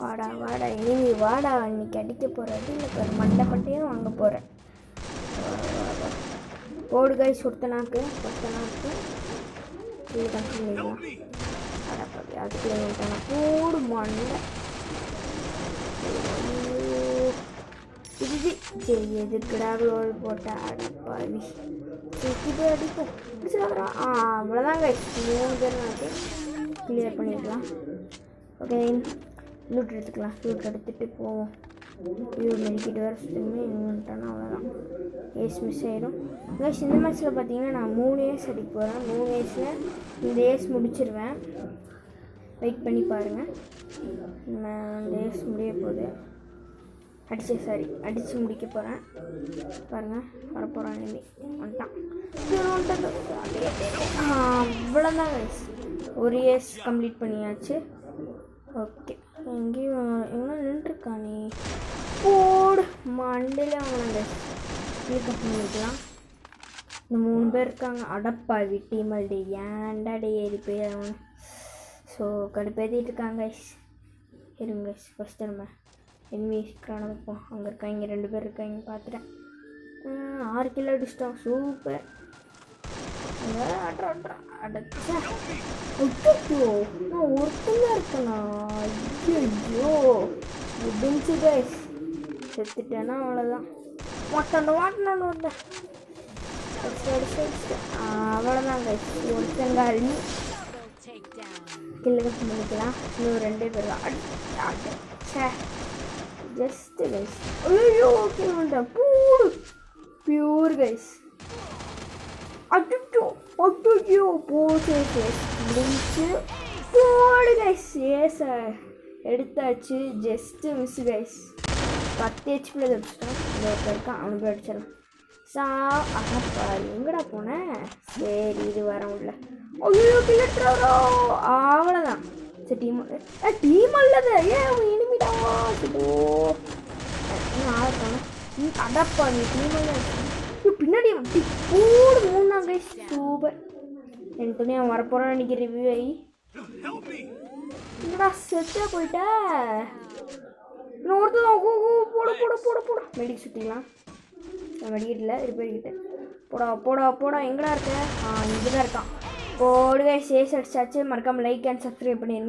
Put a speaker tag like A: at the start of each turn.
A: வாடா வாடா இனிமே வாடா, இன்னைக்கு அடிக்க போகிறது இல்லை மண்டையும் வாங்க போகிறேன். போடு கைஸ், ஒருத்தனாக்கு இது கன்ஃபார்ம் பண்ணிடலாம். அடப்பாவி அதுக்குள்ளே வந்துட்டானா, போடு மண்டை. இது எதுக்குடா ரோல் போட்டா, அடப்பாவி சுற்றி போய் அடிப்போம். அவ்வளோதான் கைஸ், 3 பேர் நாக்கு கிளியர் பண்ணிடலாம். ஓகே, லூட் எடுத்துக்கலாம். லூட் எடுத்துகிட்டு போவோம். இது மெடிக்கிட்டு வர சுத்தமே இன்னுட்டானா அவ்வளோதான். ஏஸ் மிஸ் ஆகிடும் கைஸ். இந்த மேட்ச்சில் பார்த்தீங்கன்னா நான் 3 ஏஸ் அடிக்க போகிறேன். 3 ஏஸில் இந்த ஏஸ் முடிச்சிருவேன். வெயிட் பண்ணி பாருங்கள். நான் இந்த ஏஸ் முடிய போகுது. அடித்து முடிக்க போகிறேன். பாருங்கள், வரப்போகிறான் இனிமே. வந்துட்டான். அவ்வளோதான் கைஸ், ஒரு ஏஸ் கம்ப்ளீட் பண்ணியாச்சு. ஓகே, எங்கேயும் எவ்வளோ நின்றுருக்கானே, போடு மண்டையில் அவனை கிளிக் பண்ணிக்கலாம். இந்த 3 பேர் இருக்காங்க. அடப்பாவி டீமல்டி ஏன்டா டே ஏறி போய் அவன் ஸோ கடுப்பேற்றிட்டு இருக்காங்க கைஸ். இருங்க கைஸ், ஃபஸ்ட்டு நம்ம எனிமி சீக்கிரம் வைப்போம். அங்கே இருக்காங்க 2 பேர் இருக்காங்க, பார்த்துட்டேன். 6 கிலோ அடிச்சிட்டோம், சூப்பர். அடச்சா ஒருத்தங்க இருக்கண்ணா. ஐயோ முடிஞ்சு கைஸ், செத்துட்டேன்னா அவ்வளோதான். வாட்டணும் அவ்வளோதான் கைஸ். ஒருத்தங்க அள்ளி கில்லுக்கு பண்ணிக்கலாம். இன்னும் 2 பேர் அடிச்சே ஜஸ்ட்டு கைஸ். ஐயோ ஓகே பண்ணுறேன். பூடு பியூர் கைஸ். ஐயோ போச்சு கைஸ், முடிஞ்சு போடு கைஸ். ஏச எடுத்தாச்சு, ஜஸ்ட்டு மிஸ் கைஸ். 10 ஹெச்பியில் தப்பிச்சிட்டோம். இந்த ஒருத்தர் இருக்கான், அவனுக்கு போய் அடிச்சிடலாம். பாரு எங்கடா போனேன். சரி இது வர முடியல. ஐயோ கிளட்டுறோ, அவ்வளோதான். சரி டீம் அல்லது ஏன் இனிமிடாவா ஆளத்தானே. அடப்பா நீ டீம் அல்ல பின்னாடி போடு 3 கைஸ். சூப்பர். எனக்கு துணி அவன் வரப்போகிறான்னு நினைக்கிற ரிவ்யூ ஆகி என்னடா செத்தாக போயிட்ட. இன்னொருத்தான் போட மெடிக் சுற்றிக்கலாம். மெடிக்கிட்டல ரிப்பேர்கிட்ட போடா எங்கடா இருக்க. இங்கே தான் இருக்கான். போடுங்க, சேஸ் அடிச்சாச்சு. மறக்காமல் லைக் அண்ட் சப்ஸ்கிரைப் பண்ணிடுங்க.